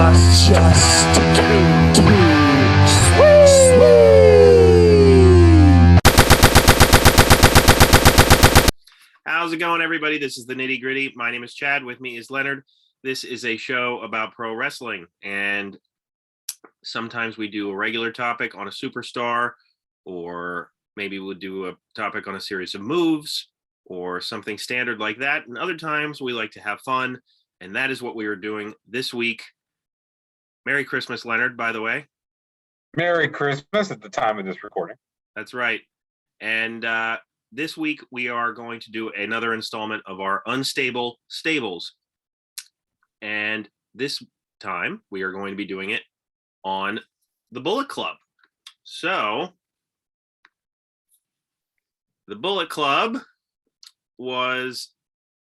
just too sweet. How's it going, everybody? This is the Nitty Gritty. My name is Chad. With me is Leonard. This is a show about pro wrestling, and sometimes we do a regular topic on a superstar, or maybe we'll do a topic on a series of moves or something standard like that. And other times we like to have fun, and that is what we are doing this week. Merry Christmas, Leonard, by the way. Merry Christmas at the time of this recording. That's right. And this week we are going to do another installment of our Unstable Stables. And this time we are going to be doing it on the Bullet Club. So the Bullet Club was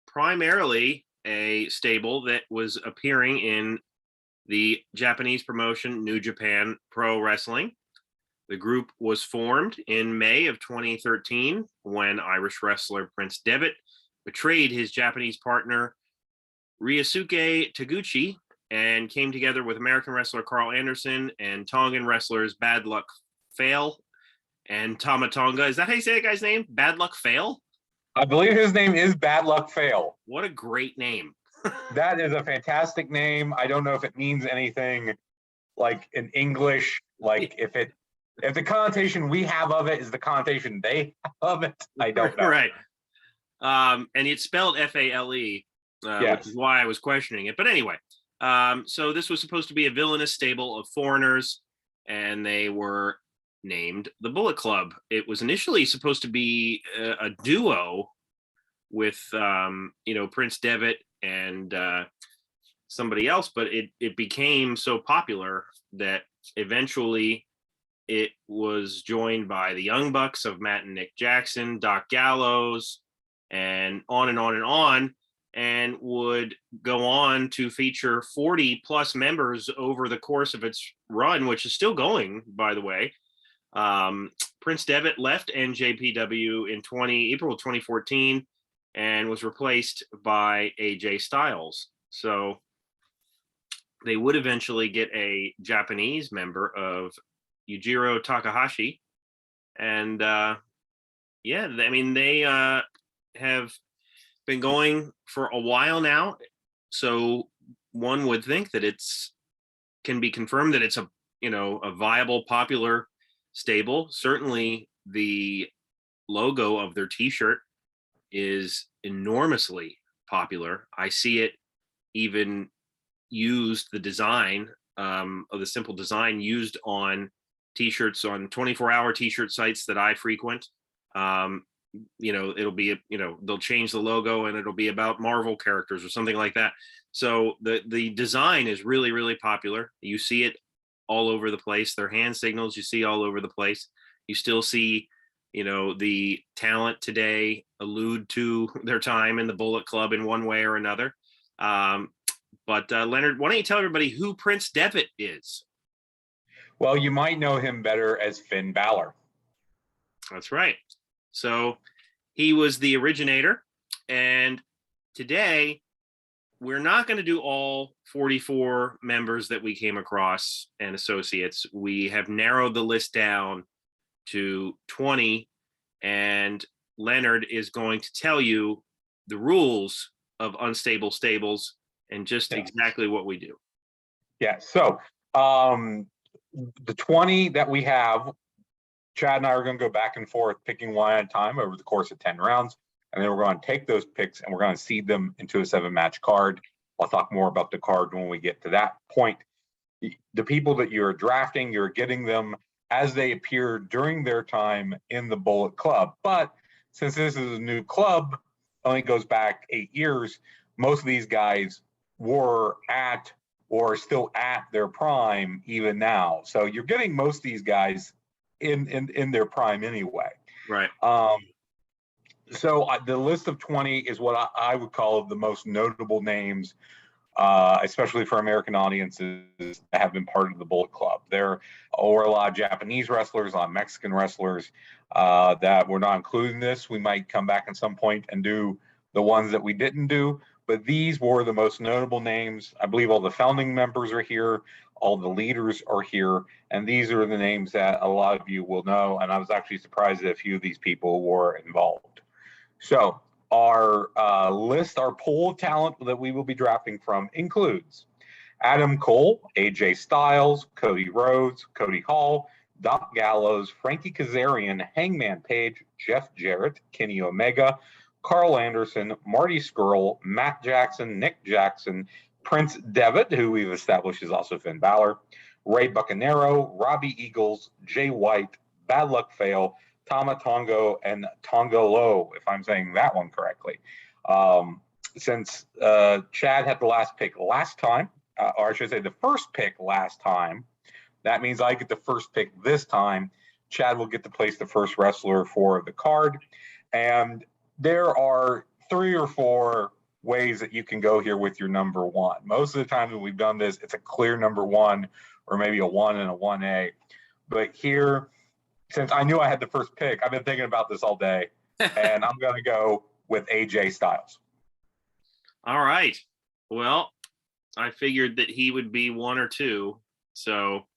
primarily a stable that was appearing in the Japanese promotion New Japan Pro Wrestling. The group was formed in May of 2013 when Irish wrestler Prince Devitt betrayed his Japanese partner Ryosuke Taguchi and came together with American wrestler Carl Anderson and Tongan wrestlers Bad Luck Fail and Tama Tonga. Is that how you say that guy's name? Bad Luck Fail? I believe his name is Bad Luck Fail. What a great name. That is a fantastic name. I don't know if it means anything like in English, like if the connotation we have of it is the connotation they have of it. I don't know. Right. And it's spelled F-A-L-E, yes. Which is why I was questioning it. But anyway, so this was supposed to be a villainous stable of foreigners, and they were named the Bullet Club. It was initially supposed to be a duo with, Prince Devitt and somebody else, but it became so popular that eventually it was joined by the Young Bucks of Matt and Nick Jackson, Doc Gallows, and on and on and on, and would go on to feature 40 plus members over the course of its run, which is still going, by the way. Prince Devitt left NJPW in April of 2014 and was replaced by AJ Styles. So they would eventually get a Japanese member of Yujiro Takahashi. And they have been going for a while now. So one would think that can be confirmed that it's a viable, popular stable. Certainly the logo of their t-shirt is enormously popular. I see it even used, the design of the simple design used on t-shirts on 24-hour t-shirt sites that I frequent. It'll be they'll change the logo and it'll be about Marvel characters or something like that. So the design is really, really popular. You see it all over the place. Their hand signals you see all over the place. You still see the talent today allude to their time in the Bullet Club in one way or another. But Leonard, why don't you tell everybody who Prince Devitt is? Well, you might know him better as Finn Balor. That's right. So he was the originator, and today we're not going to do all 44 members that we came across and associates. We have narrowed the list down to 20, and Leonard is going to tell you the rules of Unstable Stables and just exactly what we do. Yeah, so the 20 that we have, Chad and I are going to go back and forth picking one at a time over the course of 10 rounds, and then we're going to take those picks and we're going to seed them into a 7-match card. I'll talk more about the card when we get to that point. The people that you're drafting, you're getting them as they appear during their time in the Bullet Club. But since this is a new club, only goes back 8 years, most of these guys were at or still at their prime even now. So you're getting most of these guys in their prime anyway. Right. So the list of 20 is what I would call the most notable names, especially for American audiences that have been part of the Bullet Club. There are a lot of Japanese wrestlers, a lot of Mexican wrestlers that we're not including this. We might come back at some point and do the ones that we didn't do. but these were the most notable names. I believe all the founding members are here, all the leaders are here, and these are the names that a lot of you will know. And I was actually surprised that a few of these people were involved. So our list, our pool of talent that we will be drafting from includes Adam Cole, AJ Styles, Cody Rhodes, Cody Hall, Doc Gallows, Frankie Kazarian, Hangman Page, Jeff Jarrett, Kenny Omega, Carl Anderson, Marty Scurll, Matt Jackson, Nick Jackson, Prince Devitt, who we've established is also Finn Balor, Ray Bucanero, Robbie Eagles, Jay White, Bad Luck Fail, Tama Tongo, and Tongolo, if I'm saying that one correctly. Since Chad had the last pick last time, or I should say the first pick last time, that means I get the first pick this time. Chad will get to place the first wrestler for the card. And there are 3 or 4 ways that you can go here with your number 1. Most of the time when we've done this, it's a clear number 1 or maybe a 1 and a 1A. But here, since I knew I had the first pick, I've been thinking about this all day, and I'm going to go with AJ Styles. All right. Well, I figured that he would be 1 or 2. So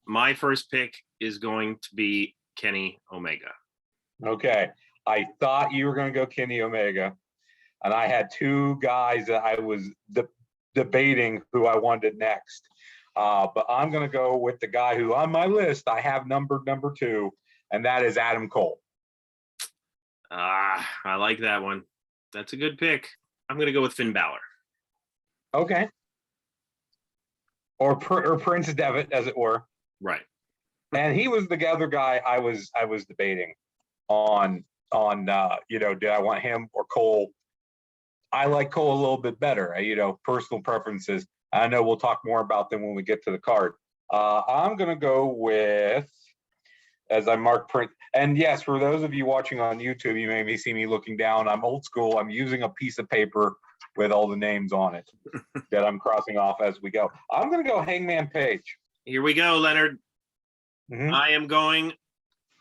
my first pick is going to be Kenny Omega. Okay. I thought you were going to go Kenny Omega, and I had 2 guys that I was debating who I wanted next. But I'm going to go with the guy who on my list I have numbered number 2, and that is Adam Cole. I like that one. That's a good pick. I'm going to go with Finn Balor. Okay. Or Prince Devitt, as it were. Right. And he was the other guy I was debating on did I want him or Cole? I like Cole a little bit better, personal preferences. I know we'll talk more about them when we get to the card. I'm going to go with, as I mark Prince. And yes, for those of you watching on YouTube, you may see me looking down. I'm old school. I'm using a piece of paper with all the names on it that I'm crossing off as we go. I'm going to go Hangman Page. Here we go, Leonard. Mm-hmm. I am going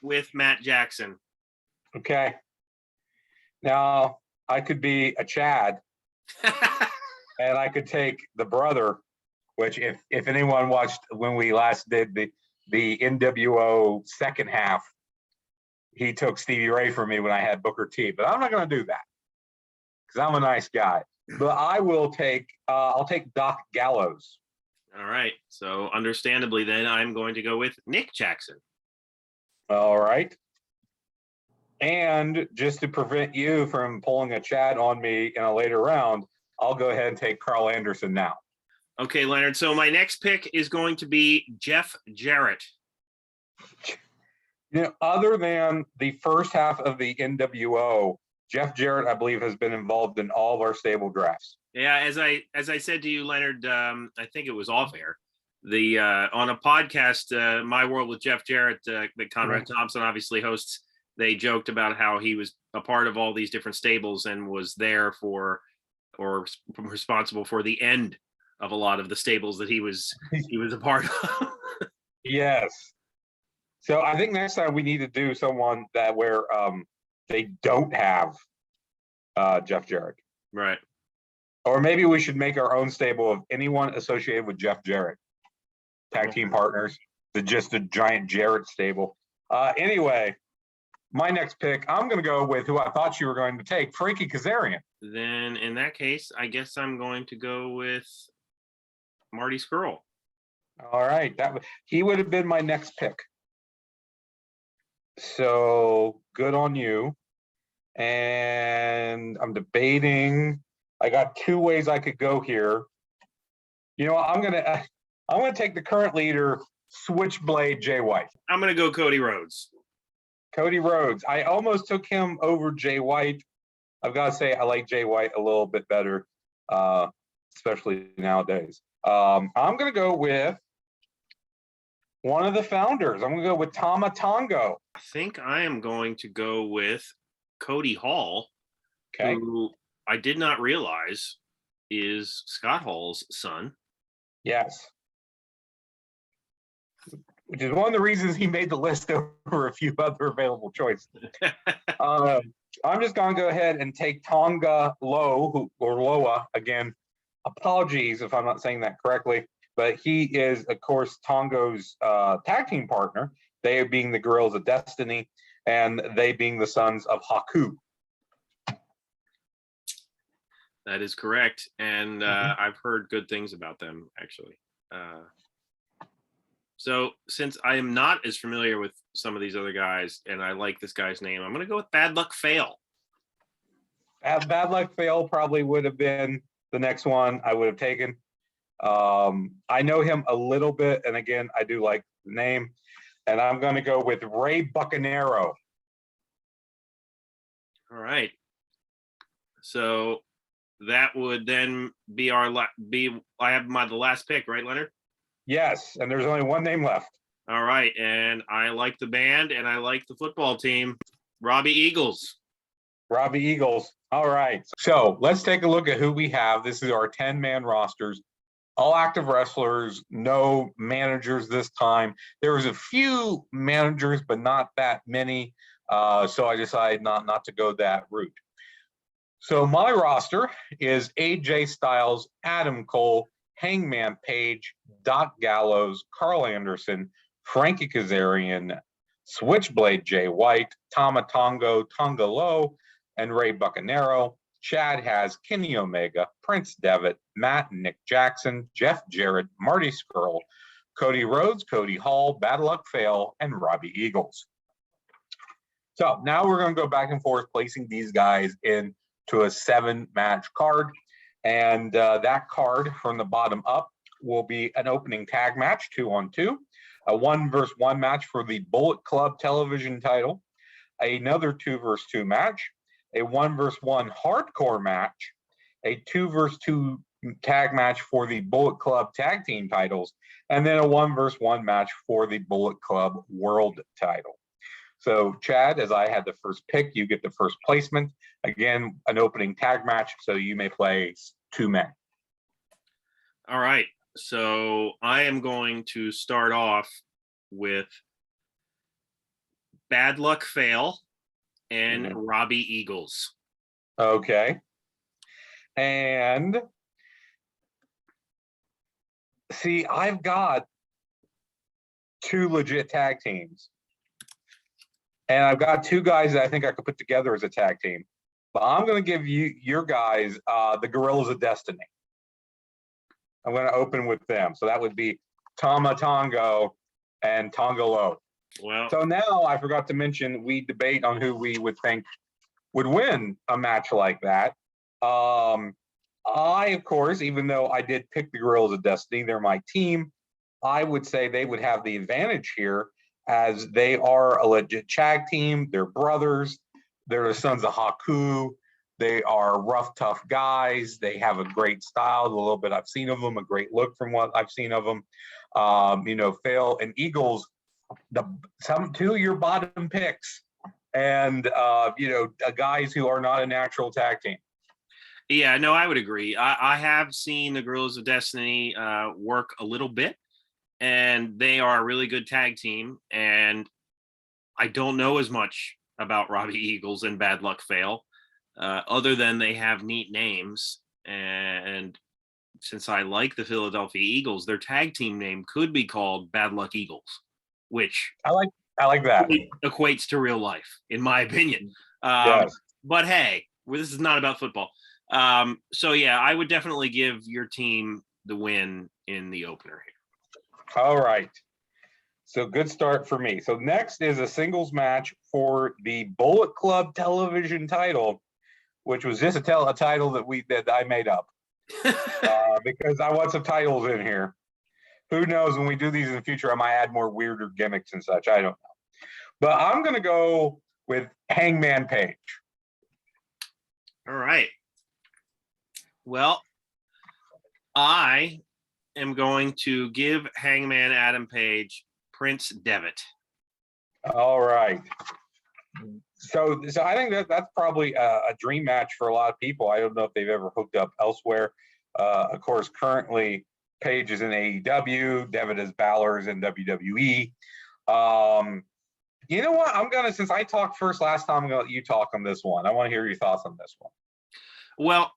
with Matt Jackson. Okay. Now, I could be a Chad, and I could take the brother, which if anyone watched when we last did the NWO second half, he took Stevie Ray from me when I had Booker T. But I'm not going to do that because I'm a nice guy. But I will I'll take Doc Gallows. All right. So understandably, then I'm going to go with Nick Jackson. All right. And just to prevent you from pulling a Chad on me in a later round, I'll go ahead and take Carl Anderson now. Okay, Leonard. So my next pick is going to be Jeff Jarrett. Other than the first half of the NWO, Jeff Jarrett, I believe, has been involved in all of our stable drafts. Yeah, as I said to you, Leonard, I think it was off air. On a podcast, My World with Jeff Jarrett, that Conrad Thompson obviously hosts, they joked about how he was a part of all these different stables and was there for or responsible for the end of a lot of the stables that he was a part of. Yes. So I think next time we need to do someone that where they don't have Jeff Jarrett. Right. Or maybe we should make our own stable of anyone associated with Jeff Jarrett. Tag team partners. Just a giant Jarrett stable. Anyway, my next pick, I'm going to go with who I thought you were going to take, Frankie Kazarian. Then in that case, I guess I'm going to go with Marty Scurll. All right. He would have been my next pick. So good on you. And I'm debating. I got 2 ways I could go here. I'm gonna take the current leader, Switchblade Jay White. I'm gonna go Cody Rhodes. Cody Rhodes. I almost took him over Jay White. I've got to say I like Jay White a little bit better, especially nowadays. I'm gonna go with one of the founders. I'm gonna go with Tama Tongo. I think I am going to go with Cody Hall, who I did not realize is Scott Hall's son. Yes. Which is one of the reasons he made the list over a few other available choices. I'm just going to go ahead and take Tonga Loa again. Apologies if I'm not saying that correctly, but he is, of course, Tonga's tag team partner. They being the Guerrillas of Destiny, and they being the sons of Haku. That is correct, and I've heard good things about them actually. So since I am not as familiar with some of these other guys, and I like this guy's name, I'm going to go with Bad Luck Fail. Bad Luck Fail probably would have been the next one I would have taken. I know him a little bit, and again, I do like the name, and I'm going to go with Ray Bucanero. All right. So that would then be I have the last pick, right, Leonard? Yes, and there's only one name left. All right, and I like the band and I like the football team, Robbie Eagles. Robbie Eagles. All right. So let's take a look at who we have. This is our 10-man rosters. All active wrestlers, no managers this time. There was a few managers, but not that many. So I decided not to go that route. So my roster is AJ Styles, Adam Cole, Hangman Page, Doc Gallows, Carl Anderson, Frankie Kazarian, Switchblade Jay White, Tama Tonga Low, and Ray Bucanero. Chad has Kenny Omega, Prince Devitt, Matt and Nick Jackson, Jeff Jarrett, Marty Scurll, Cody Rhodes, Cody Hall, Bad Luck Fail, and Robbie Eagles. So now we're going to go back and forth placing these guys into a 7-match card. And that card from the bottom up will be an opening tag match, 2-on-2, a 1-versus-1 match for the Bullet Club television title, another 2-versus-2 match, a 1-versus-1 hardcore match, a 2-versus-2 tag match for the Bullet Club tag team titles, and then a 1-versus-1 match for the Bullet Club world title. So Chad, as I had the first pick, you get the first placement. Again, an opening tag match, so you may play 2 men. All right. So I am going to start off with Bad Luck Fail and Robbie Eagles. Okay. And see, I've got 2 legit tag teams. And I've got 2 guys that I think I could put together as a tag team. But I'm going to give your guys the Guerrillas of Destiny. I'm going to open with them. So that would be Tama Tonga and Tonga Low. Well, so now I forgot to mention, we debate on who we would think would win a match like that. I, of course, even though I did pick the Guerrillas of Destiny, they're my team, I would say they would have the advantage here, as they are a legit tag team. They're brothers. They're the sons of Haku. They are rough, tough guys. They have a great style. The little bit I've seen of them, a great look from what I've seen of them. Fail and Eagles, 2 of your bottom picks, and guys who are not a natural tag team. Yeah, no, I would agree. I have seen the Guerrillas of Destiny work a little bit, and they are a really good tag team. And I don't know as much about Robbie Eagles and Bad Luck Fail, other than they have neat names. And since I like the Philadelphia Eagles, their tag team name could be called Bad Luck Eagles, which I like that. Equates to real life, in my opinion. Yes. But hey, this is not about football. So yeah, I would definitely give your team the win in the opener here. All right. So good start for me. So next is a singles match for the Bullet Club television title, which was just a title that I made up because I want some titles in here. Who knows, when we do these in the future, I might add more weirder gimmicks and such. I don't know. But I'm going to go with Hangman Page. All right. Well, I am going to give Hangman Adam Page Prince Devitt. All right. So I think that's probably a dream match for a lot of people. I don't know if they've ever hooked up elsewhere. Of course, currently Page is in AEW. Devitt is Balor is in WWE. You know what? Since I talked first last time, I'm gonna let you talk on this one. I want to hear your thoughts on this one. Well,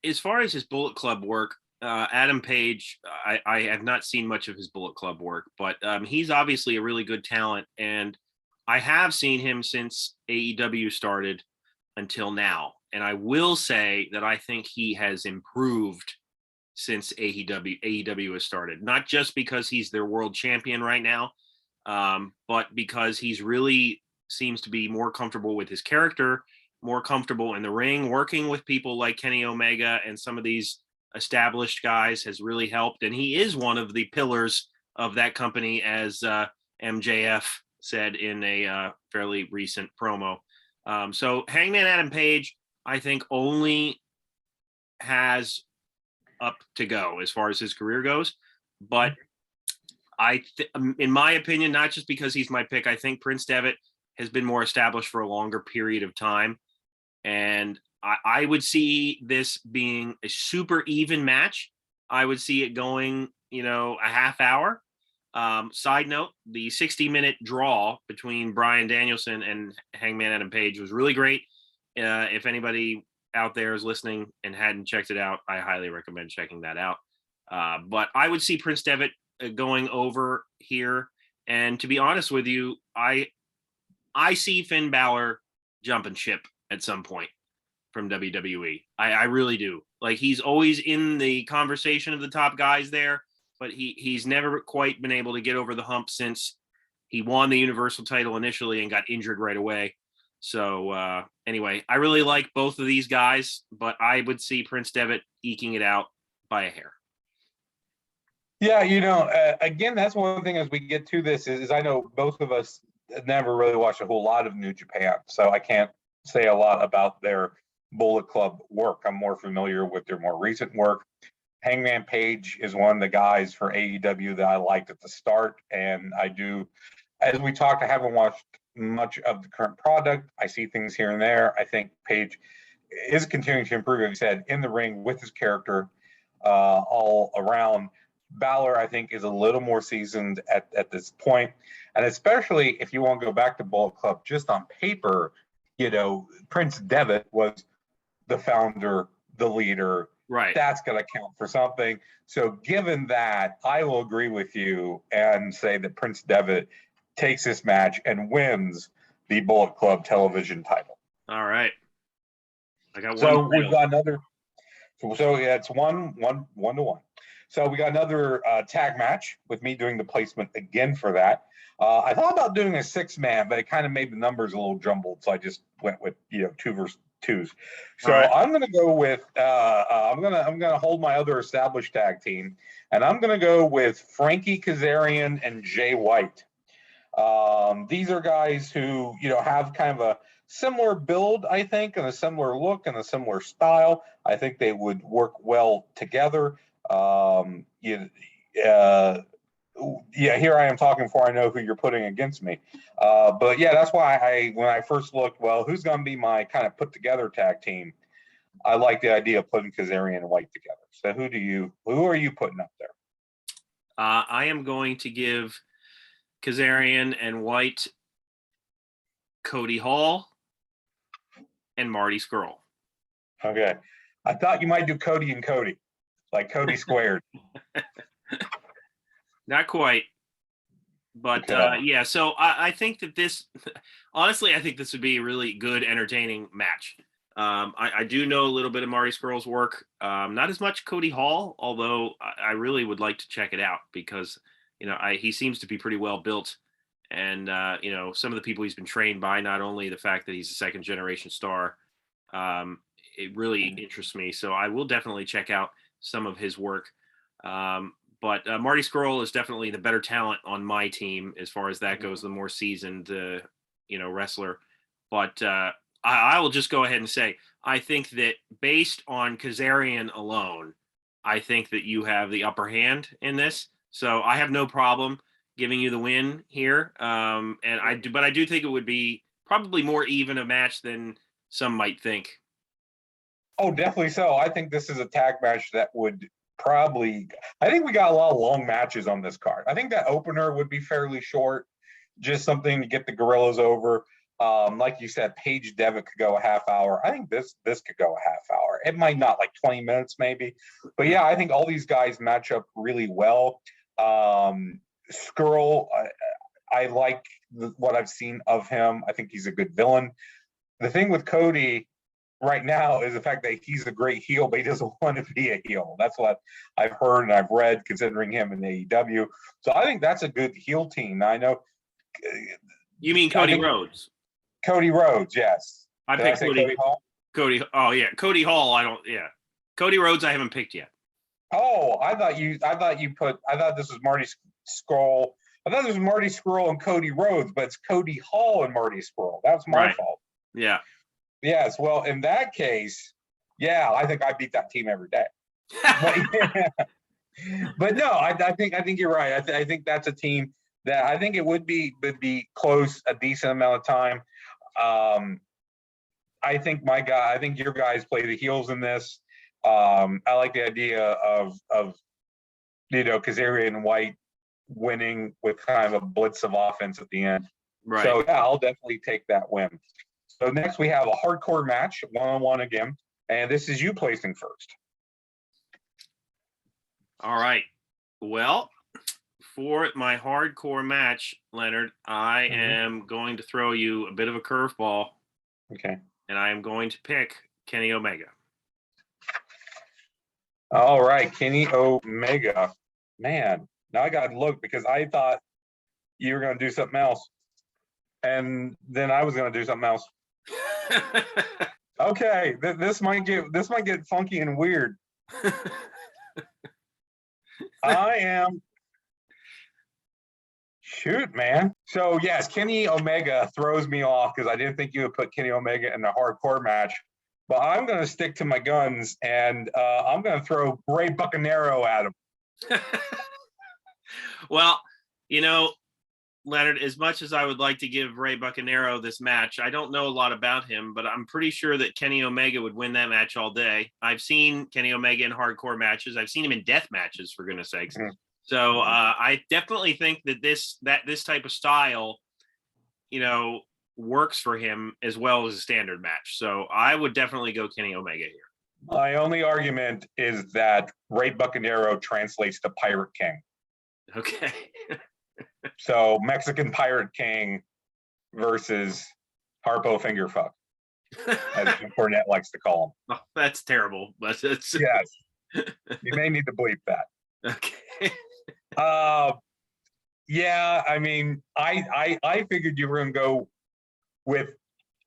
as far as his Bullet Club work, Adam Page, I have not seen much of his Bullet Club work, but he's obviously a really good talent, and I have seen him since AEW started until now. And I will say that I think he has improved since AEW has started, not just because he's their world champion right now, but because he's really seems to be more comfortable with his character, more comfortable in the ring, working with people like Kenny Omega and some of these established guys has really helped. And he is one of the pillars of that company, as MJF said in a fairly recent promo. So Hangman Adam Page, I think, only has up to go as far as his career goes. But in my opinion, not just because he's my pick, I think Prince Devitt has been more established for a longer period of time. And I would see this being a super even match. I would see it going, a half hour. Side note, the 60-minute draw between Bryan Danielson and Hangman Adam Page was really great. If anybody out there is listening and hadn't checked it out, I highly recommend checking that out. But I would see Prince Devitt going over here. And to be honest with you, I see Finn Balor jumping ship at some point from WWE. I really do. Like, he's always in the conversation of the top guys there, but he's never quite been able to get over the hump since he won the Universal title initially and got injured right away. So anyway, I really like both of these guys, but I would see Prince Devitt eking it out by a hair. Yeah, again, that's one thing as we get to this is I know both of us never really watched a whole lot of New Japan, so I can't say a lot about their Bullet Club work. I'm more familiar with their more recent work. Hangman Page is one of the guys for AEW that I liked at the start, and I do, as we talked, I haven't watched much of the current product. I see things here and there. I think Page is continuing to improve, as you said, in the ring with his character all around. Balor, I think, is a little more seasoned at this point. And especially if you want to go back to Bullet Club, just on paper, Prince Devitt was the founder, the leader. Right. That's going to count for something. So given that, I will agree with you and say that Prince Devitt takes this match and wins the Bullet Club television title. All right. I got one. So we've got another. So yeah, it's one to one. So we got another tag match with me doing the placement again for that. I thought about doing a 6-man, but it kind of made the numbers a little jumbled, so I just went with 2 versus 2s. So right. I'm going to go with I'm going to hold my other established tag team, and I'm going to go with Frankie Kazarian and Jay White. These are guys who have kind of a similar build, I think, and a similar look and a similar style. I think they would work well together. Here I am talking before I know who you're putting against me. But yeah, that's why when I first looked, who's going to be my kind of put together tag team? I like the idea of putting Kazarian and White together. So who are you putting up there? I am going to give Kazarian and White Cody Hall and Marty Scurll. Okay. I thought you might do Cody and Cody, like Cody squared. Not quite. But yeah, so I think that honestly, I think this would be a really good, entertaining match. I do know a little bit of Marty Scurll's work. Not as much Cody Hall, although I really would like to check it out because, he seems to be pretty well built. And, some of the people he's been trained by, not only the fact that he's a second generation star, it really interests me. So I will definitely check out some of his work. But Marty Scurll is definitely the better talent on my team as far as that goes, the more seasoned, wrestler. But I will just go ahead and say, I think that based on Kazarian alone, I think that you have the upper hand in this. So I have no problem giving you the win here. But I do think it would be probably more even a match than some might think. Oh, definitely so. I think this is a tag match that would I think we got a lot of long matches on this card. I think that opener would be fairly short. just something to get the Gorillas over. Like you said, Page Devitt could go a half hour. I think this could go a half hour. It might not, like 20 minutes maybe, but yeah, I think all these guys match up really well. Skrull, I like what I've seen of him. I think he's a good villain. The thing with Cody right now is the fact that he's a great heel, but he doesn't want to be a heel. That's what I've heard and I've read, considering him in AEW. So I think that's a good heel team. Now, I know. You mean Cody Rhodes? Cody Rhodes, yes. I picked Cody Hall. Oh yeah, Cody Hall. Yeah. Cody Rhodes I haven't picked yet. Oh, I thought this was Marty Scurll. I thought this was Marty Scurll and Cody Rhodes, but it's Cody Hall and Marty Scurll. That's my fault. Yeah. Yes. Well, in that case, yeah, I think I beat that team every day. But no, I think you're right. I think that's a team that I think it would be close a decent amount of time. I think your guys play the heels in this. I like the idea of Kazarian and White winning with kind of a blitz of offense at the end. Right. So yeah, I'll definitely take that win. So next we have a hardcore match, 1-on-1 again, and this is you placing first. All right. Well, for my hardcore match, Leonard, I am going to throw you a bit of a curveball. Okay. And I am going to pick Kenny Omega. All right, Kenny Omega. Man, now I got to look because I thought you were going to do something else. And then I was going to do something else. Okay, this might get funky and weird. Shoot, man. So yes, Kenny Omega throws me off because I didn't think you would put Kenny Omega in a hardcore match. But I'm going to stick to my guns, and I'm going to throw Ray Bucanero at him. Well, Leonard, as much as I would like to give Ray Bucanero this match, I don't know a lot about him, but I'm pretty sure that Kenny Omega would win that match all day. I've seen Kenny Omega in hardcore matches. I've seen him in death matches, for goodness sakes. Mm-hmm. So I definitely think that this type of style, works for him as well as a standard match. So I would definitely go Kenny Omega here. My only argument is that Ray Bucanero translates to Pirate King. Okay. So Mexican Pirate King versus Harpo Fingerfuck, as Cornette likes to call him. Oh, that's terrible. But it's... Yes. You may need to bleep that. Okay. Yeah, I mean, I figured you were going to go with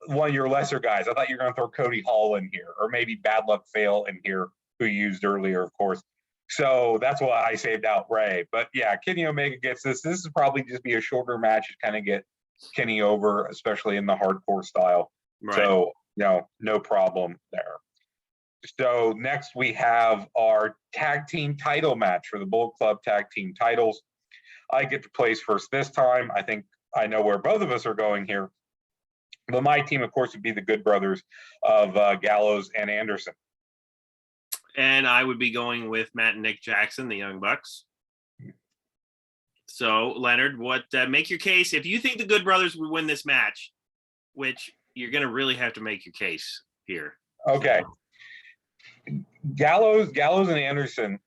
one of your lesser guys. I thought you were going to throw Cody Hall in here, or maybe Bad Luck Fail in here, who you used earlier, of course. So that's why I saved out Ray. But yeah, Kenny Omega gets this. This is probably just be a shorter match to kind of get Kenny over, especially in the hardcore style. Right. So, no problem there. So next we have our tag team title match for the Bullet Club tag team titles. I get to place first this time. I think I know where both of us are going here. But my team, of course, would be the Good Brothers of Gallows and Anderson. And I would be going with Matt and Nick Jackson, the Young Bucks. So, Leonard, make your case. If you think the Good Brothers would win this match, which you're going to really have to make your case here. Okay. Gallows and Anderson,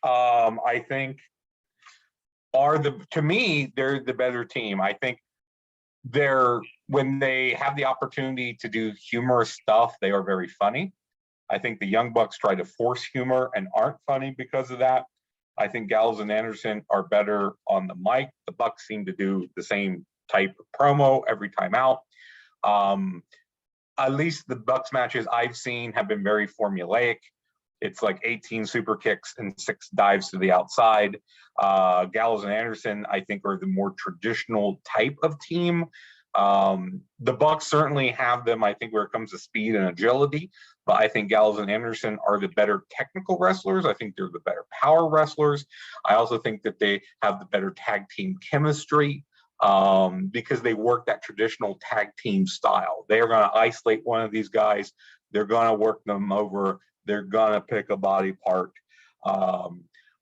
I think, to me, they're the better team. I think when they have the opportunity to do humorous stuff, they are very funny. I think the Young Bucks try to force humor and aren't funny because of that. I think Gallows and Anderson are better on the mic. The Bucks seem to do the same type of promo every time out. At least the Bucks matches I've seen have been very formulaic. It's like 18 super kicks and 6 dives to the outside. Gallows and Anderson, I think, are the more traditional type of team. The Bucks certainly have them, I think, where it comes to speed and agility, but I think Gallows and Anderson are the better technical wrestlers. I think they're the better power wrestlers. I also think that they have the better tag team chemistry because they work that traditional tag team style. They are going to isolate one of these guys. They're going to work them over. They're going to pick a body part.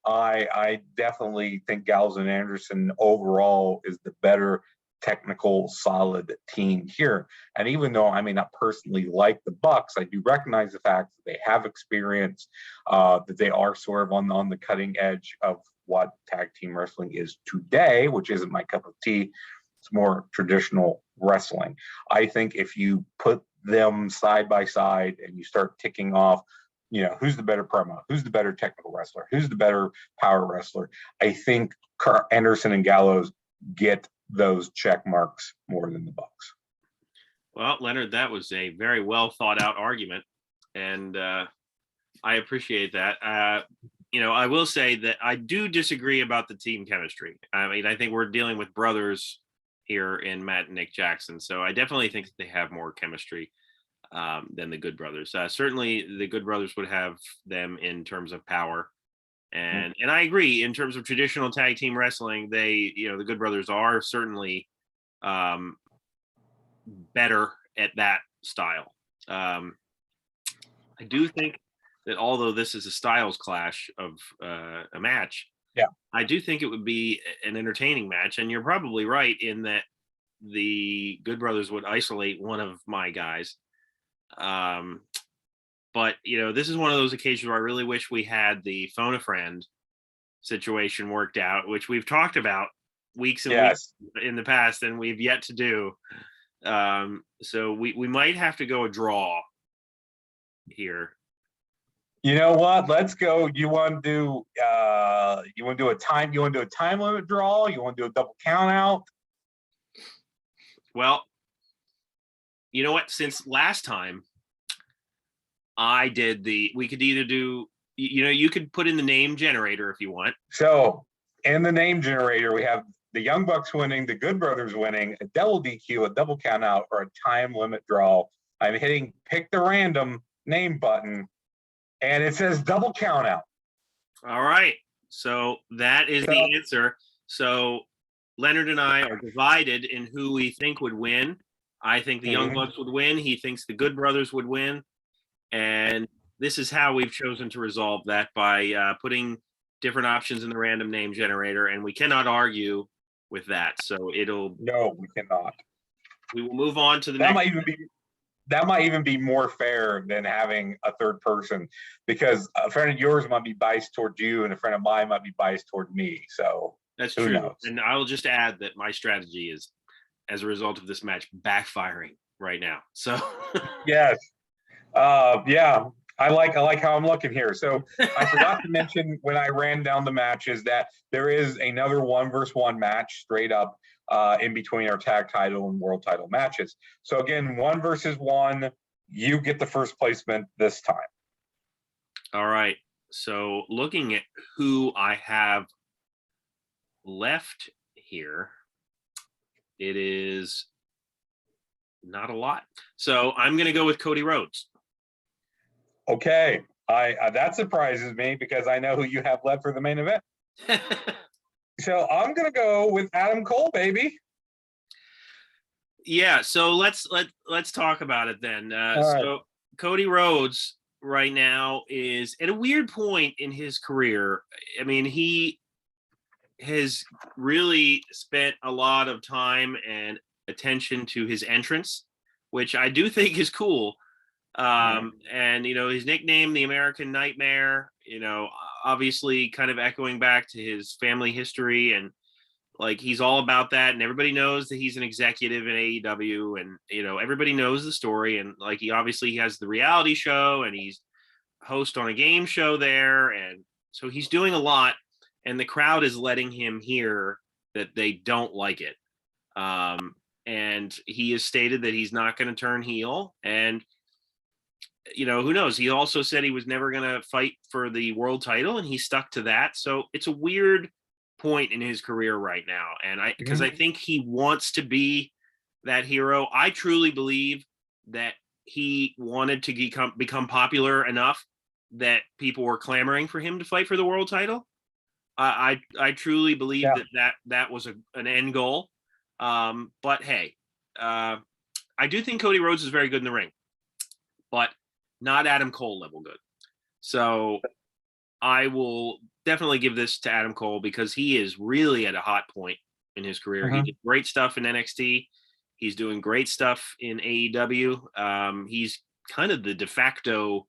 I definitely think Gallows and Anderson overall is the better technical, solid team here. And even though I may not personally like the Bucks, I do recognize the fact that they have experience, that they are sort of on the cutting edge of what tag team wrestling is today, which isn't my cup of tea. It's more traditional wrestling. I think if you put them side by side and you start ticking off, who's the better promo, who's the better technical wrestler, who's the better power wrestler, I think Anderson and Gallows get those check marks more than the Bucks. Well, Leonard, that was a very well thought out argument, and I appreciate that. I will say that I do disagree about the team chemistry. I mean, I think we're dealing with brothers here in Matt and Nick Jackson, so I definitely think that they have more chemistry than the Good Brothers. Certainly, the Good Brothers would have them in terms of power. And I agree in terms of traditional tag team wrestling, the Good Brothers are certainly better at that style. I do think that although this is a styles clash of a match, I do think it would be an entertaining match. And you're probably right in that the Good Brothers would isolate one of my guys. But, this is one of those occasions where I really wish we had the phone a friend situation worked out, which we've talked about weeks and weeks in the past, and we've yet to do. So we might have to go a draw here. You know what? Let's go. You want to do a time limit draw? You want to do a double count out? Well, you know what? Since last time I did we could either do, you could put in the name generator if you want. So in the name generator, we have the Young Bucks winning, the Good Brothers winning, a double DQ, a double count out, or a time limit draw. I'm hitting pick the random name button, and it says double count out. All right. So that is the answer. So Leonard and I are divided in who we think would win. I think the Young Bucks would win. He thinks the Good Brothers would win. And this is how we've chosen to resolve that, by putting different options in the random name generator. And we cannot argue with that. So No, we cannot. We will move on to the next. That might even be more fair than having a third person, because a friend of yours might be biased toward you and a friend of mine might be biased toward me. So that's true. Knows? And I will just add that my strategy is, as a result of this match, backfiring right now. So yes. I like how I'm looking here. So I forgot to mention when I ran down the matches that there is another 1-versus-1 match straight up in between our tag title and world title matches. So again, 1-versus-1, you get the first placement this time. All right. So looking at who I have left here, it is not a lot. So I'm going to go with Cody Rhodes. Okay. That surprises me because I know who you have left for the main event. So I'm going to go with Adam Cole, baby. Yeah. So let's talk about it then. So Cody Rhodes right now is at a weird point in his career. I mean, he has really spent a lot of time and attention to his entrance, which I do think is cool. And his nickname, the American Nightmare, obviously kind of echoing back to his family history, and like he's all about that, and everybody knows that he's an executive in AEW, and everybody knows the story, and like he obviously has the reality show and he's host on a game show there, and so he's doing a lot, and the crowd is letting him hear that they don't like it. And he has stated that he's not going to turn heel, and who knows? He also said he was never going to fight for the world title, and he stuck to that. So it's a weird point in his career right now. And because I think he wants to be that hero. I truly believe that he wanted to become popular enough that people were clamoring for him to fight for the world title. I truly believe that was an end goal. But hey, I do think Cody Rhodes is very good in the ring, but not Adam Cole level good. So I will definitely give this to Adam Cole because he is really at a hot point in his career. He Mhm. did great stuff in NXT. He's doing great stuff in AEW. He's kind of the de facto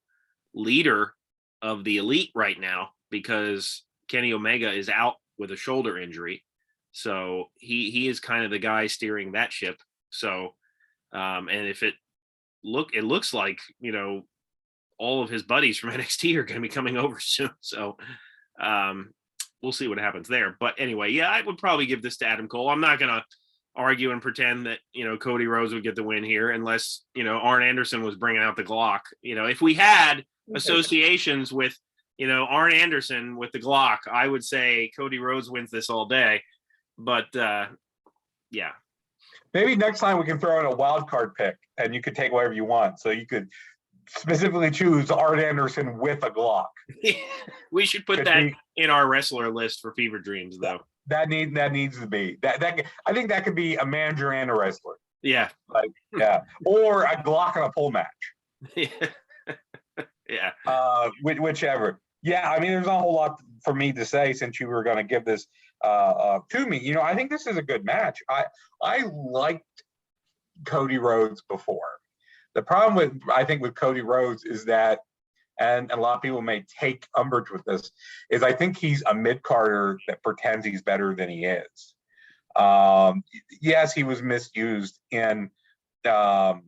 leader of the Elite right now because Kenny Omega is out with a shoulder injury. So he is kind of the guy steering that ship. So and if it looks like, all of his buddies from NXT are going to be coming over soon. So we'll see what happens there. But anyway, yeah, I would probably give this to Adam Cole. I'm not going to argue and pretend that, Cody Rhodes would get the win here unless, Arn Anderson was bringing out the Glock. If we had associations with, Arn Anderson with the Glock, I would say Cody Rhodes wins this all day. But yeah. Maybe next time we can throw in a wild card pick and you could take whatever you want. So you could specifically choose Arn Anderson with a Glock. We should put that in our wrestler list for Fever Dreams, though. That needs to be that I think that could be a manager and a wrestler. Yeah. Or a Glock and a pole match. Yeah. Whichever. Yeah, I mean, there's not a whole lot for me to say since you were going to give this to me. I think this is a good match. I liked Cody Rhodes before. The problem with Cody Rhodes is that, and a lot of people may take umbrage with this, is I think he's a mid-carder that pretends he's better than he is. Yes, he was misused in the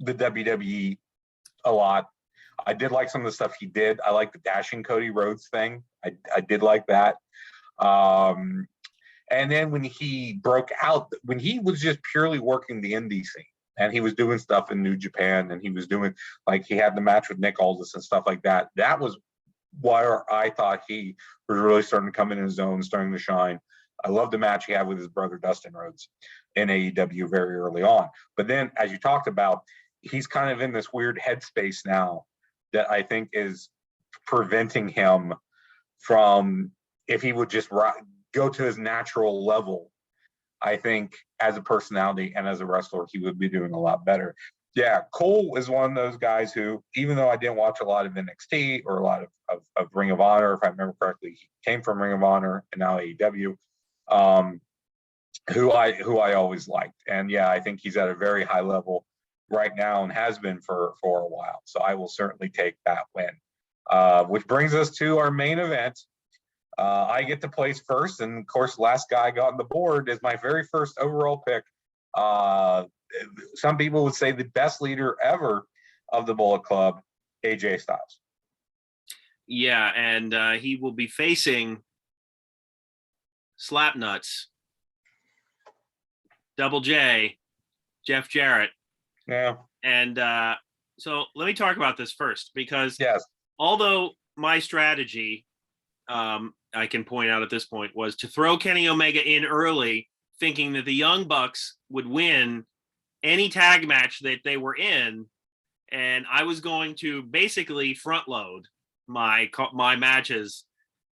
WWE a lot. I did like some of the stuff he did. I like the dashing Cody Rhodes thing. I did like that. And then when he broke out, when he was just purely working the indie scene, and he was doing stuff in New Japan, and he was doing, like, he had the match with Nick Aldis and stuff like that. That was where I thought he was really starting to come in his zone, starting to shine. I love the match he had with his brother Dustin Rhodes in AEW very early on. But then, as you talked about, he's kind of in this weird headspace now that I think is preventing him from, if he would just go to his natural level, I think as a personality and as a wrestler, he would be doing a lot better. Yeah, Cole is one of those guys who, even though I didn't watch a lot of NXT or a lot of Ring of Honor, if I remember correctly, he came from Ring of Honor and now AEW, who I always liked. And yeah, I think he's at a very high level right now and has been for a while. So I will certainly take that win. Which brings us to our main event. I get to place first, and of course, last guy I got on the board is my very first overall pick. Some people would say the best leader ever of the Bullet Club, AJ Styles. Yeah, and he will be facing Slapnuts, Double J, Jeff Jarrett. Yeah. And so let me talk about this first, because yes, although my strategy, I can point out at this point, was to throw Kenny Omega in early, thinking that the Young Bucks would win any tag match that they were in, and I was going to basically front load my matches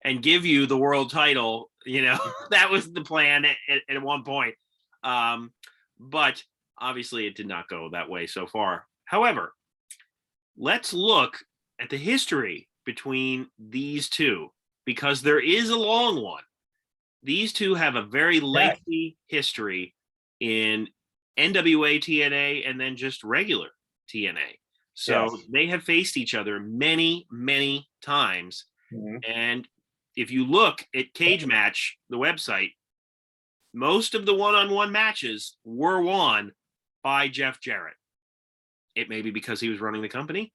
and give you the world title. That was the plan at one point. But obviously it did not go that way so far. However, let's look at the history between these two, because there is a long one. These two have a very lengthy history in NWA TNA and then just regular TNA. So they have faced each other many, many times. Mm-hmm. And if you look at Cage Match, the website, most of the one-on-one matches were won by Jeff Jarrett. It may be because he was running the company.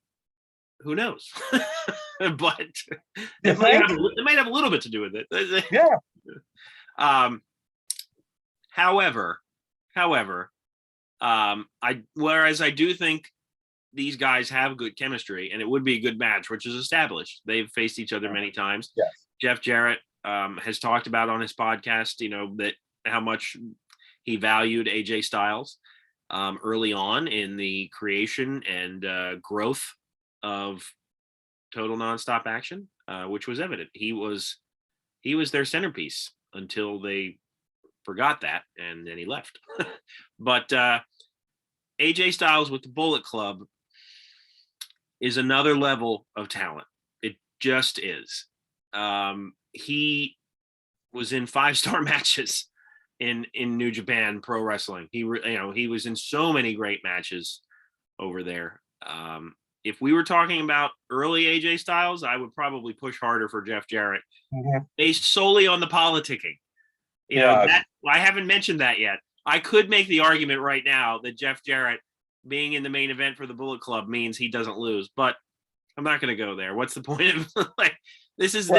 Who knows? But it might have a little bit to do with it. Yeah. However, whereas I do think these guys have good chemistry and it would be a good match, which is established. They've faced each other many times. Yes. Jeff Jarrett has talked about on his podcast, that how much he valued AJ Styles early on in the creation and growth of Total Nonstop Action, which was evident. He was their centerpiece until they forgot that, and then he left. But AJ Styles with the Bullet Club is another level of talent. It just is. He was in 5-star matches in New Japan Pro Wrestling. He was in so many great matches over there. If we were talking about early AJ Styles, I would probably push harder for Jeff Jarrett, based solely on the politicking. I haven't mentioned that yet. I could make the argument right now that Jeff Jarrett being in the main event for the Bullet Club means he doesn't lose, but I'm not going to go there. What's the point of this is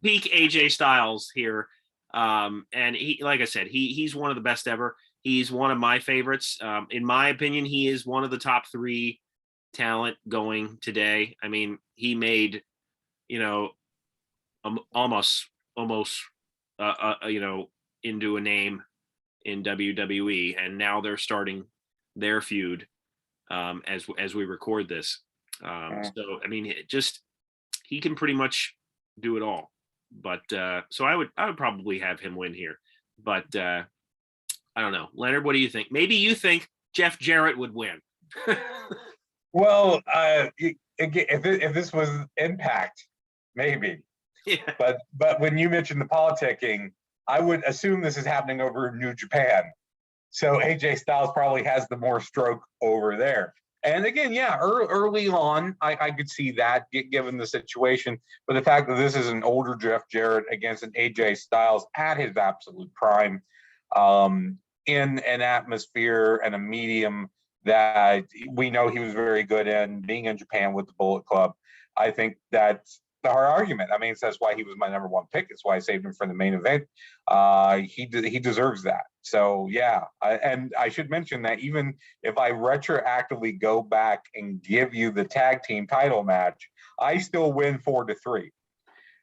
peak AJ Styles here. And he, like I said, he's one of the best ever. He's one of my favorites. In my opinion, he is one of the top 3 talent going today. I mean, he made, almost into a name in WWE, and now they're starting their feud as we record this. So I mean, he can pretty much do it all. But so I would probably have him win here. But I don't know, Leonard. What do you think? Maybe you think Jeff Jarrett would win. Well, if this was Impact, maybe. Yeah. But when you mentioned the politicking, I would assume this is happening over New Japan. So AJ Styles probably has the more stroke over there. And again, early on, I could see that given the situation. But the fact that this is an older Jeff Jarrett against an AJ Styles at his absolute prime, in an atmosphere and a medium that we know he was very good in, being in Japan with the Bullet Club, I think that's the hard argument. I mean, that's why he was my number 1 pick. It's why I saved him for the main event. He deserves that. So and I should mention that even if I retroactively go back and give you the tag team title match, I still win 4-3.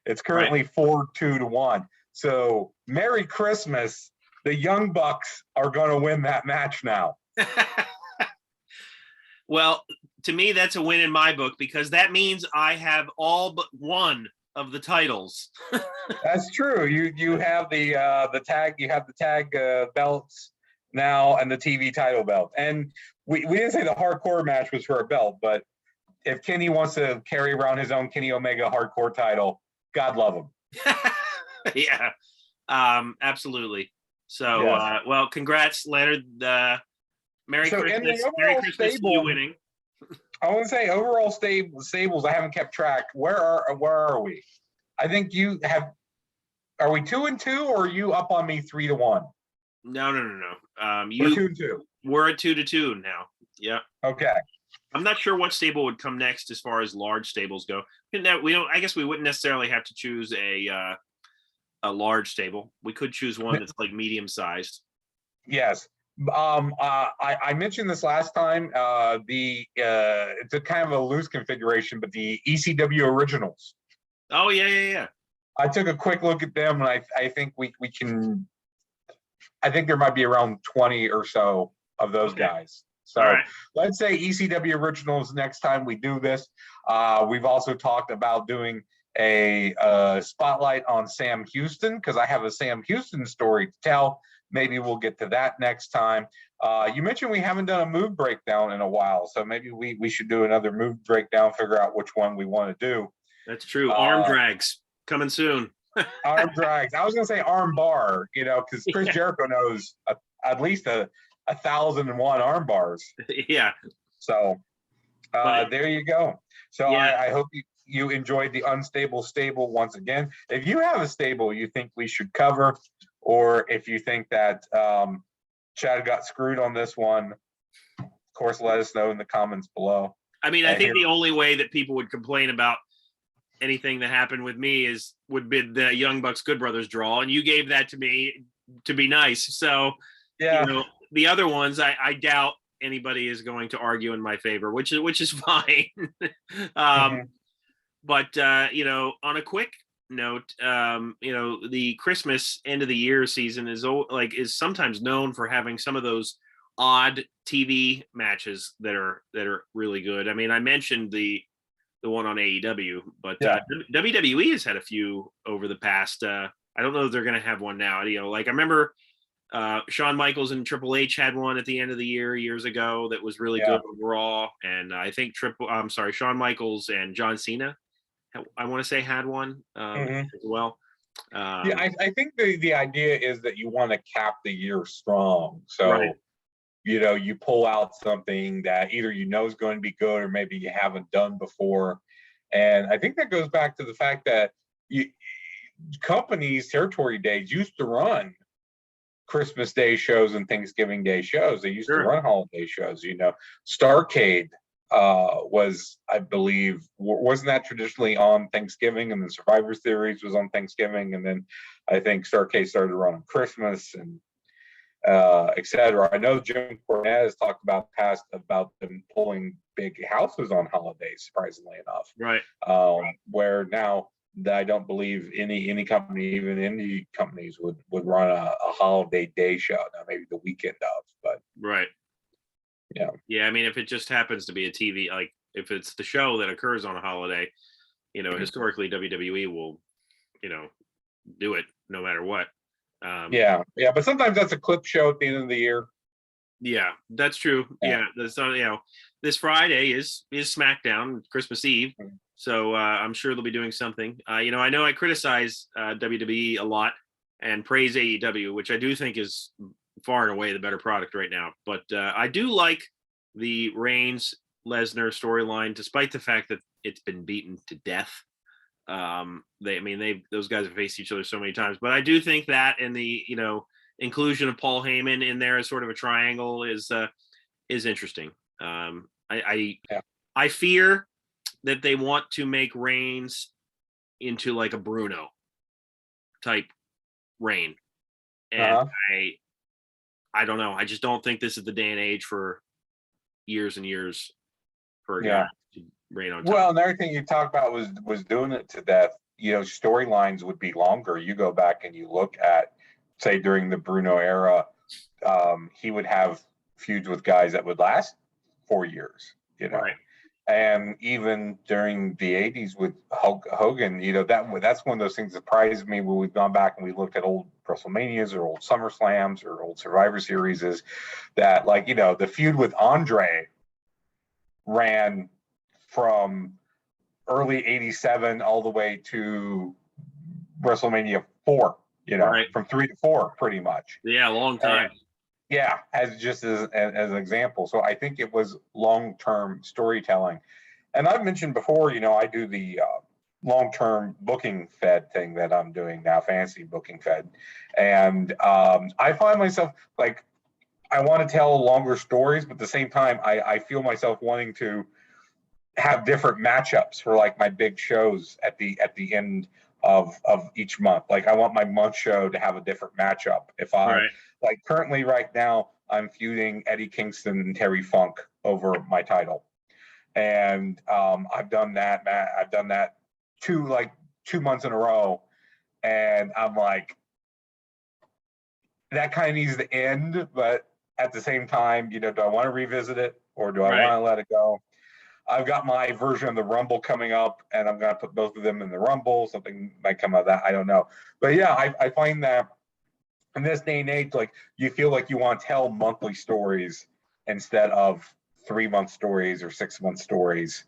It's currently 4-2-1. So Merry Christmas. The Young Bucks are going to win that match now. Well, to me, that's a win in my book, because that means I have all but one of the titles. That's true. You have the tag belts now and the TV title belt. And we didn't say the hardcore match was for a belt, but if Kenny wants to carry around his own Kenny Omega hardcore title, God love him. Yeah, absolutely. So, well, congrats, Leonard. Merry Christmas. Merry Christmas to you winning. I want to say overall stables. I haven't kept track. Where are we? I think you have. Are we 2-2, or are you up on me 3-1? No. We're 2-2. We're at 2-2 now. Yeah. Okay. I'm not sure what stable would come next as far as large stables go. Now, we don't. I guess we wouldn't necessarily have to choose a large stable. We could choose one that's like medium sized. Yes. I mentioned this last time. It's a kind of a loose configuration, but the ECW originals. Oh yeah. I took a quick look at them, and I think we can. I think there might be around 20 or so of those guys. So let's say ECW originals next time we do this. We've also talked about doing a spotlight on Sam Houston, because I have a Sam Houston story to tell. Maybe we'll get to that next time. You mentioned we haven't done a move breakdown in a while, so maybe we should do another move breakdown, figure out which one we want to do. That's true. Arm drags coming soon. Arm drags. I was going to say arm bar, because Chris Jericho knows at least 1,001 arm bars. Yeah. So there you go. So I hope you enjoyed the Unstable Stable once again. If you have a stable you think we should cover, or if you think that Chad got screwed on this one, of course, let us know in the comments below. I mean, I think the only way that people would complain about anything that happened with me would be the Young Bucks Good Brothers draw, and you gave that to me to be nice. So, the other ones, I doubt anybody is going to argue in my favor, which is fine. But on a quick note, the Christmas end of the year season is sometimes known for having some of those odd TV matches that are really good. I mean, I mentioned the one on AEW, but WWE has had a few over the past. I don't know if they're going to have one now. I remember Shawn Michaels and Triple H had one at the end of the year years ago that was really good on Raw, and I think Shawn Michaels and John Cena, I want to say, had one as well. Yeah, I think the idea is that you want to cap the year strong. So, right. you pull out something that either is going to be good or maybe you haven't done before. And I think that goes back to the fact that companies, territory days used to run Christmas Day shows and Thanksgiving Day shows. They used to Sure. run holiday shows. Starcade was, I believe, wasn't that traditionally on Thanksgiving, and the Survivor Series was on Thanksgiving, and then I think Starcade started to run on Christmas and etc. I know Jim Cornette has talked about past about them pulling big houses on holidays, surprisingly enough. Right. Where now I don't believe any company, even indie companies, would run a holiday day show. Now maybe the weekend of, but right. Yeah. Yeah. I mean, if it just happens to be a TV, like if it's the show that occurs on a holiday, historically WWE will, do it no matter what. Yeah. But sometimes that's a clip show at the end of the year. Yeah, that's true. Yeah. This Friday is SmackDown, Christmas Eve. So I'm sure they'll be doing something. I know I criticize WWE a lot and praise AEW, which I do think is far and away the better product right now. But I do like the Reigns Lesnar storyline, despite the fact that it's been beaten to death. Those guys have faced each other so many times. But I do think that, and the inclusion of Paul Heyman in there as sort of a triangle is interesting. I fear that they want to make Reigns into like a Bruno type reign. And I don't know. I just don't think this is the day and age for years and years for a guy to reign on top. Well, another thing you talked about was doing it to death. Storylines would be longer. You go back and you look at, say, during the Bruno era, he would have feuds with guys that would last 4 years, Right. And even during the 80s with Hulk Hogan, that's one of those things that surprised me when we've gone back and we looked at old WrestleManias or old SummerSlams or old Survivor Series, is that, the feud with Andre ran from early 87 all the way to WrestleMania 4, Right. from 3 to 4 pretty much. Yeah, a long time. As an example. So I think it was long-term storytelling. And I've mentioned before, I do the long-term booking fed thing that I'm doing now, fantasy booking fed. And I find myself, I want to tell longer stories, but at the same time, I feel myself wanting to have different matchups for my big shows at the end of each month. I want my month show to have a different matchup. If I currently right now, I'm feuding Eddie Kingston and Terry Funk over my title, and I've done that. I've done that 2 months in a row, and I'm like, that kind of needs to end. But at the same time, do I want to revisit it or do I want to let it go? I've got my version of the Rumble coming up, and I'm going to put both of them in the Rumble. Something might come out of that. I don't know. But yeah, I find that in this day and age, you feel like you want to tell monthly stories instead of 3-month stories or 6-month stories.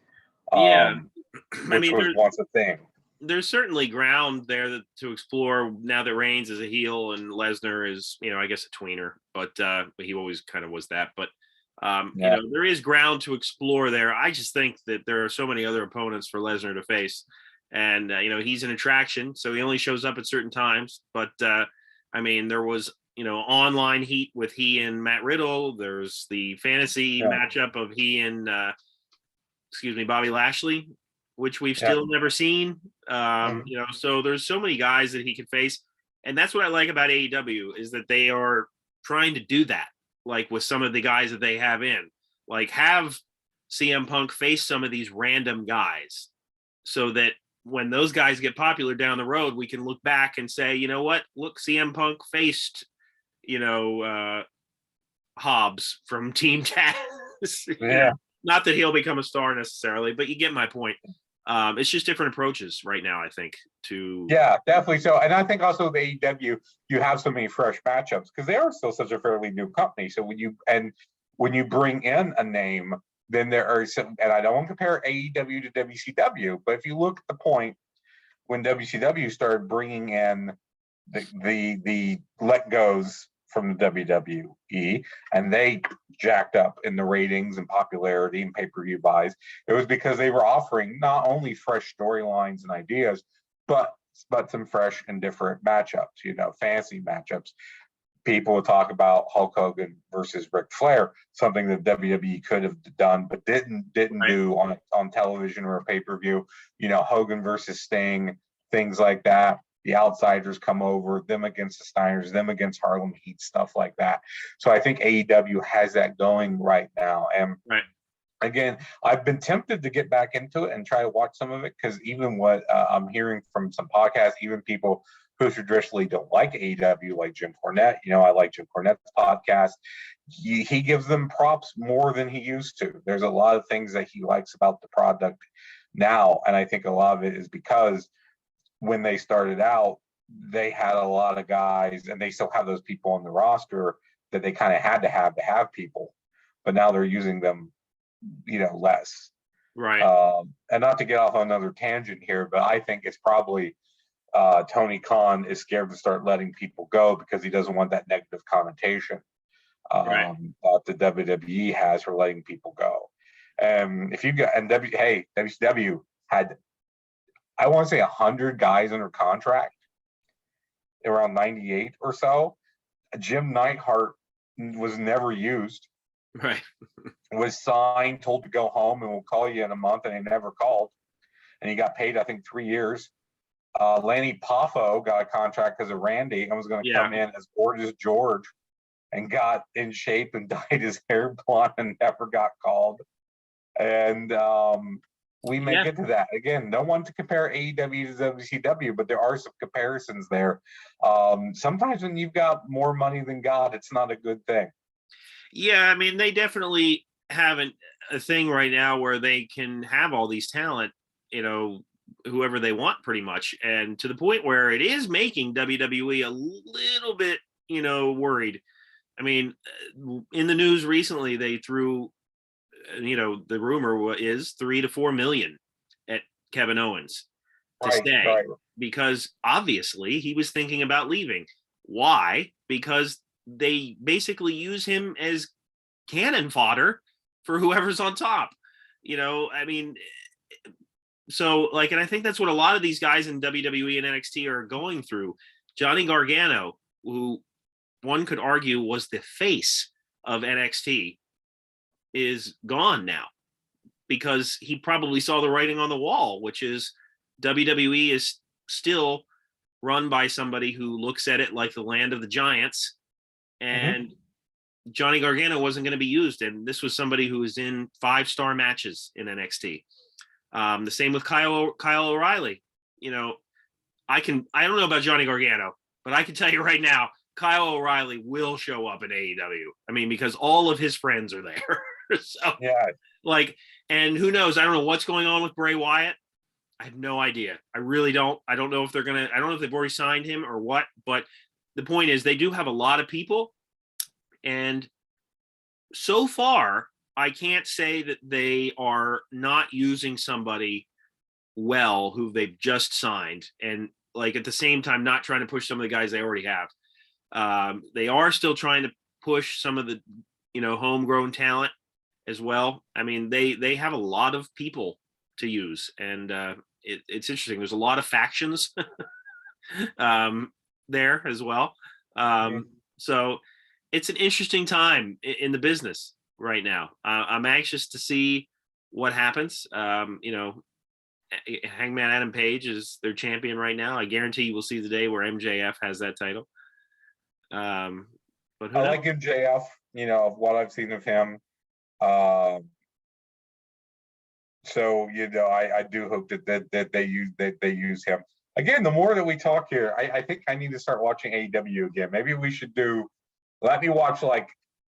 Which was once a thing. There's certainly ground there to explore now that Reigns is a heel and Lesnar is, I guess, a tweener, but he always kind of was that. But there is ground to explore there. I just think that there are so many other opponents for Lesnar to face, and he's an attraction, so he only shows up at certain times. But there was online heat with he and Matt Riddle. There's the fantasy matchup of he and Bobby Lashley, which we've still never seen. So there's so many guys that he could face, and that's what I like about AEW is that they are trying to do that. With some of the guys that they have in, have CM Punk face some of these random guys so that when those guys get popular down the road, we can look back and say, you know what, look, CM Punk faced, Hobbs from Team Taz. Not that he'll become a star necessarily, but you get my point. It's just different approaches right now, I think, to. Yeah, definitely so. And I think also the AEW, you have so many fresh matchups because they are still such a fairly new company. So when you bring in a name, then there are some, and I don't want to compare AEW to WCW, but if you look at the point, when WCW started bringing in the let goes from the WWE, and they jacked up in the ratings and popularity and pay-per-view buys. It was because they were offering not only fresh storylines and ideas, but some fresh and different matchups, fancy matchups. People will talk about Hulk Hogan versus Ric Flair, something that WWE could have done but didn't Right. do on television or a pay-per-view. Hogan versus Sting, things like that. The Outsiders come over, them against the Steiners, them against Harlem Heat, stuff like that. So I think AEW has that going right now. And Right. again, I've been tempted to get back into it and try to watch some of it, because even what I'm hearing from some podcasts, even people who traditionally don't like AEW, like Jim Cornette, I like Jim Cornette's podcast. He gives them props more than he used to. There's a lot of things that he likes about the product now, and I think a lot of it is because when they started out, they had a lot of guys, and they still have those people on the roster that they kind of had to have people, but now they're using them, less. Right. And not to get off on another tangent here, but I think it's probably Tony Khan is scared to start letting people go because he doesn't want that negative connotation Right. that the WWE has for letting people go. If you got WCW had, I want to say 100 guys under contract around 98 or so. Jim Neidhart was never used. Right. Was signed, told to go home, and we'll call you in a month, and he never called. And he got paid, I think, 3 years. Lanny Poffo got a contract because of Randy and was going to come in as Gorgeous George, and got in shape and dyed his hair blonde and never got called. And we may get to that. Again, no one to compare AEW to WCW, but there are some comparisons there. Sometimes when you've got more money than God, it's not a good thing. Yeah, I mean, they definitely have a thing right now where they can have all these talent, whoever they want pretty much. And to the point where it is making WWE a little bit, worried. I mean, in the news recently, they threw, the rumor is 3 to 4 million at Kevin Owens to stay, because obviously he was thinking about leaving. Why? Because they basically use him as cannon fodder for whoever's on top. I mean, so and I think that's what a lot of these guys in WWE and NXT are going through. Johnny Gargano, who one could argue was the face of NXT, is gone now because he probably saw the writing on the wall, which is WWE is still run by somebody who looks at it like the land of the giants. And Johnny Gargano wasn't going to be used. And this was somebody who was in 5-star matches in NXT. The same with Kyle O'Reilly. I don't know about Johnny Gargano, but I can tell you right now, Kyle O'Reilly will show up in AEW. I mean, because all of his friends are there. So, and who knows? I don't know what's going on with Bray Wyatt. I have no idea. I really don't. I don't know if they're I don't know if they've already signed him or what, but the point is they do have a lot of people. And so far, I can't say that they are not using somebody well who they've just signed, and at the same time not trying to push some of the guys they already have. They are still trying to push some of the homegrown talent as well. I mean, they have a lot of people to use, and it's interesting. There's a lot of factions there as well. So it's an interesting time in the business right now. I'm anxious to see what happens. Hangman Adam Page is their champion right now. I guarantee you will see the day where MJF has that title. But I like MJF, of what I've seen of him. So I do hope that they use him. Again, the more that we talk here, I think I need to start watching AEW again. Maybe we should let me watch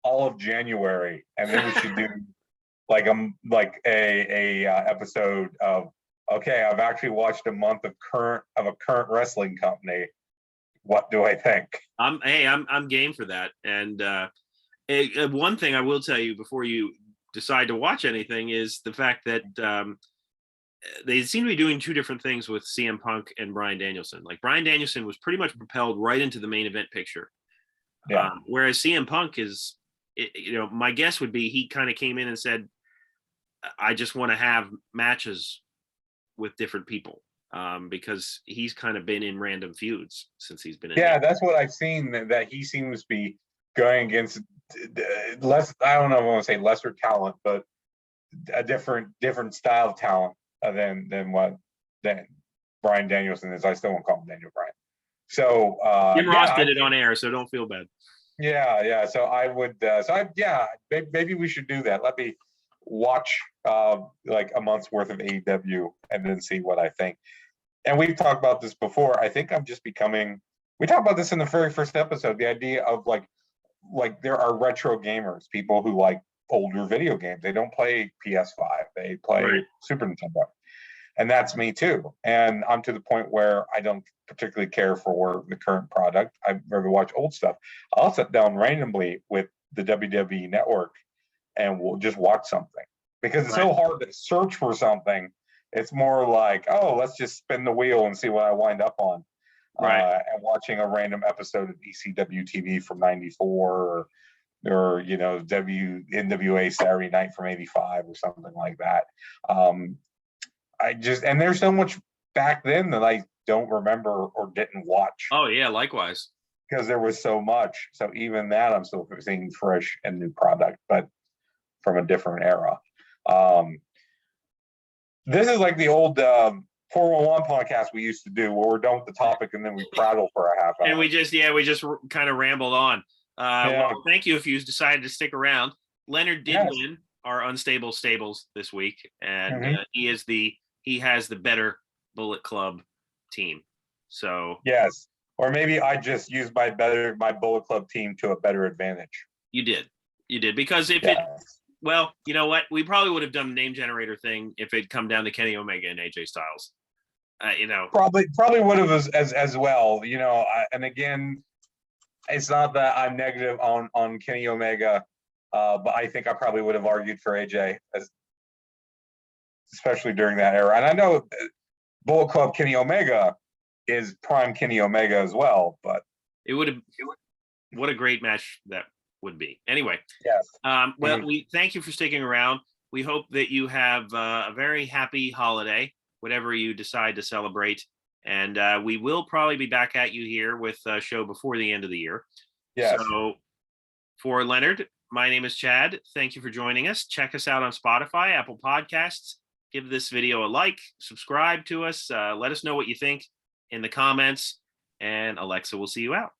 all of January, and then we should do a episode of, okay, I've actually watched a month of a current wrestling company. What do I think? I'm game for that. And one thing I will tell you before you decide to watch anything is the fact that they seem to be doing two different things with CM Punk and Bryan Danielson. Like Bryan Danielson was pretty much propelled right into the main event picture. Yeah. Whereas CM Punk is, my guess would be he kind of came in and said, I just want to have matches with different people, because he's kind of been in random feuds since he's been in. Yeah, that's what I've seen, that he seems to be going against less, I don't know if I want to say lesser talent, but a different style of talent than Bryan Danielson is. I still won't call him Daniel Bryan. So Jim Ross did it on air, so don't feel bad. Yeah. So I would. Maybe we should do that. Let me watch like a month's worth of AEW and then see what I think. And we've talked about this before. I think I'm just becoming. We talked about this in the very first episode. The idea of like there are retro gamers, people who like older video games. They don't play PS5. They play Super Nintendo. And that's me too. And I'm to the point where I don't particularly care for the current product. I'd rather watch old stuff. I'll sit down randomly with the WWE Network and we'll just watch something. Because it's so hard to search for something. It's more like, oh, let's just spin the wheel and see what I wind up on. And watching a random episode of ECW TV from '94 or NWA Saturday Night from '85 or something like that. And there's so much back then that I don't remember or didn't watch. Oh yeah, likewise. Because there was so much. So even that I'm still seeing fresh and new product, but from a different era. This is like the old 411 podcast we used to do where we're done with the topic and then we prattle for a half hour. And we just kind of rambled on. Well, thank you if you decided to stick around. Leonard did win our Unstable Stables this week, and he has the better Bullet Club team. So yes, or maybe I just used my Bullet Club team to a better advantage. You did because well, you know what? We probably would have done the name generator thing if it'd come down to Kenny Omega and AJ Styles. Probably would have as well. And again, it's not that I'm negative on Kenny Omega, but I think I probably would have argued for AJ, especially during that era. And I know Bullet Club Kenny Omega is prime Kenny Omega as well, but it would have. What a great match that would be. Anyway, yes. We thank you for sticking around. We hope that you have a very happy holiday, whatever you decide to celebrate. And we will probably be back at you here with a show before the end of the year. Yes. So for Leonard, my name is Chad. Thank you for joining us. Check us out on Spotify, Apple Podcasts. Give this video a like, subscribe to us. Let us know what you think in the comments. And Alexa will see you out.